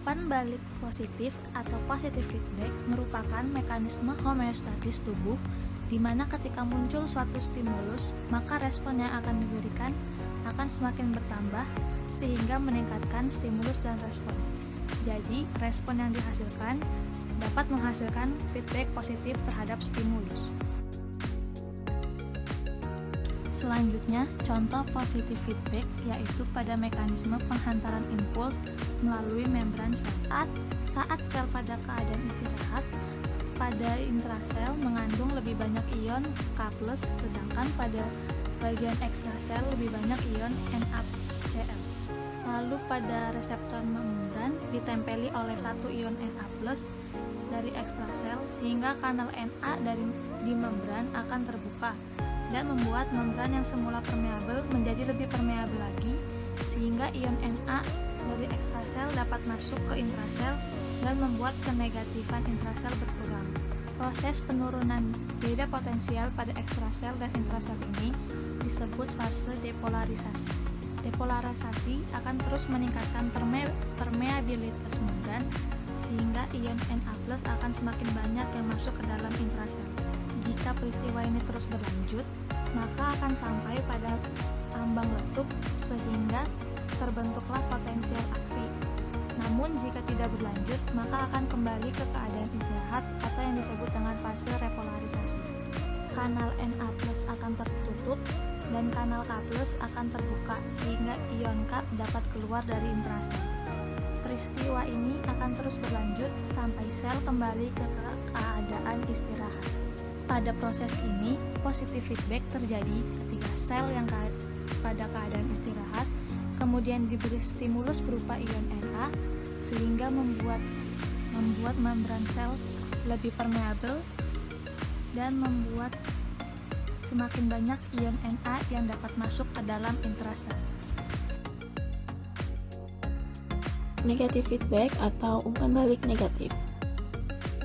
Umpan balik positif atau positive feedback merupakan mekanisme homeostatis tubuh di mana ketika muncul suatu stimulus, maka respon yang akan diberikan akan semakin bertambah sehingga meningkatkan stimulus dan respon. Jadi, respon yang dihasilkan dapat menghasilkan feedback positif terhadap stimulus. Selanjutnya, contoh positive feedback yaitu pada mekanisme penghantaran impuls melalui membran sel. Saat sel pada keadaan istirahat, pada intrasel mengandung lebih banyak ion K+, sedangkan pada bagian ekstrasel lebih banyak ion NaCl. Lalu pada reseptor membran ditempeli oleh satu ion Na+ dari ekstrasel sehingga kanal Na di membran akan terbuka dan membuat membran yang semula permeabel menjadi lebih permeabel lagi sehingga ion Na dari ekstrasel dapat masuk ke intrasel dan membuat kenegatifan intrasel berkurang. Proses penurunan beda potensial pada ekstrasel dan intrasel ini disebut fase depolarisasi. Depolarisasi akan terus meningkatkan permeabilitas membran sehingga ion Na+ akan semakin banyak yang masuk ke dalam intrasel. Jika peristiwa ini terus berlanjut, maka akan sampai pada ambang letup sehingga terbentuklah potensial aksi. Namun jika tidak berlanjut, maka akan kembali ke keadaan istirahat atau yang disebut dengan fase repolarisasi. Kanal Na+ akan tertutup dan kanal K+ akan terbuka sehingga ion K dapat keluar dari intrasel. Peristiwa ini akan terus berlanjut sampai sel kembali ke keadaan istirahat. Pada proses ini, positive feedback terjadi ketika sel yang pada keadaan istirahat kemudian diberi stimulus berupa ion Na sehingga membuat membran sel lebih permeabel dan membuat semakin banyak ion Na yang dapat masuk ke dalam intrasel. Negative feedback atau umpan balik negatif.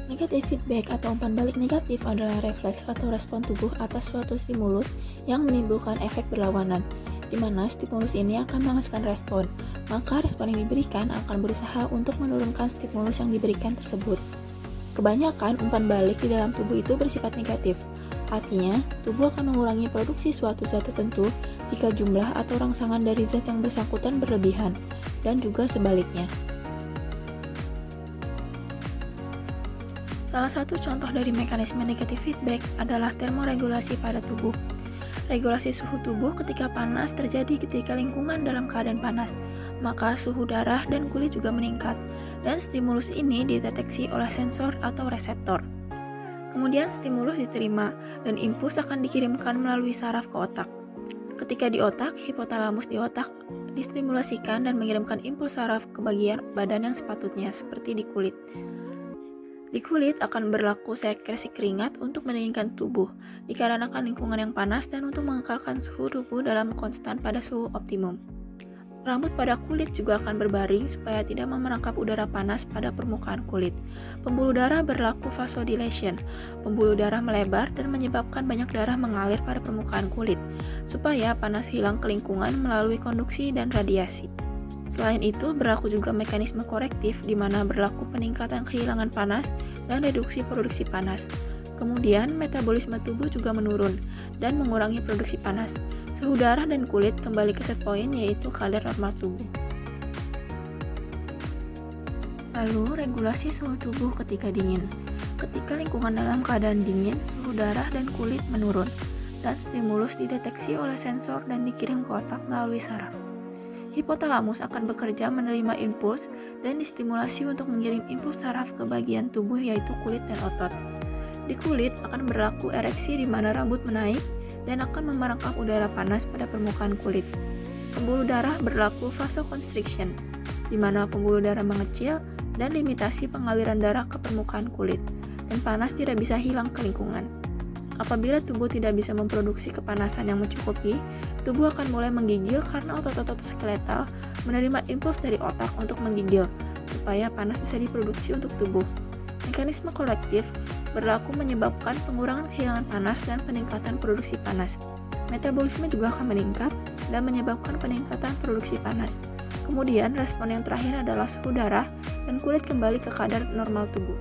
Negative feedback atau umpan balik negatif adalah refleks atau respon tubuh atas suatu stimulus yang menimbulkan efek berlawanan, di mana stimulus ini akan menghasilkan respon, maka respon yang diberikan akan berusaha untuk menurunkan stimulus yang diberikan tersebut. Kebanyakan umpan balik di dalam tubuh itu bersifat negatif, artinya tubuh akan mengurangi produksi suatu zat tertentu jika jumlah atau rangsangan dari zat yang bersangkutan berlebihan, dan juga sebaliknya. Salah satu contoh dari mekanisme negative feedback adalah termoregulasi pada tubuh. Regulasi suhu tubuh ketika panas terjadi ketika lingkungan dalam keadaan panas, maka suhu darah dan kulit juga meningkat, dan stimulus ini dideteksi oleh sensor atau reseptor. Kemudian stimulus diterima, dan impuls akan dikirimkan melalui saraf ke otak. Ketika di otak, hipotalamus di otak distimulasikan dan mengirimkan impuls saraf ke bagian badan yang sepatutnya, seperti di kulit. Di kulit akan berlaku sekresi keringat untuk mendinginkan tubuh, dikarenakan lingkungan yang panas dan untuk mengekalkan suhu tubuh dalam konstan pada suhu optimum. Rambut pada kulit juga akan berbaring supaya tidak memerangkap udara panas pada permukaan kulit. Pembuluh darah berlaku vasodilation. Pembuluh darah melebar dan menyebabkan banyak darah mengalir pada permukaan kulit, supaya panas hilang ke lingkungan melalui konduksi dan radiasi. Selain itu, berlaku juga mekanisme korektif di mana berlaku peningkatan kehilangan panas dan reduksi produksi panas. Kemudian, metabolisme tubuh juga menurun dan mengurangi produksi panas. Suhu darah dan kulit kembali ke set point yaitu kadar normal tubuh. Lalu, regulasi suhu tubuh ketika dingin. Ketika lingkungan dalam keadaan dingin, suhu darah dan kulit menurun, dan stimulus dideteksi oleh sensor dan dikirim ke otak melalui saraf. Hipotalamus akan bekerja menerima impuls dan distimulasi untuk mengirim impuls saraf ke bagian tubuh yaitu kulit dan otot. Di kulit akan berlaku ereksi di mana rambut menaik dan akan memerangkap udara panas pada permukaan kulit. Pembuluh darah berlaku vasoconstriction, di mana pembuluh darah mengecil dan limitasi pengaliran darah ke permukaan kulit, dan panas tidak bisa hilang ke lingkungan. Apabila tubuh tidak bisa memproduksi kepanasan yang mencukupi, tubuh akan mulai menggigil karena otot-otot skeletal menerima impuls dari otak untuk menggigil, supaya panas bisa diproduksi untuk tubuh. Mekanisme kolektif berlaku menyebabkan pengurangan kehilangan panas dan peningkatan produksi panas. Metabolisme juga akan meningkat dan menyebabkan peningkatan produksi panas. Kemudian, respon yang terakhir adalah suhu darah dan kulit kembali ke kadar normal tubuh.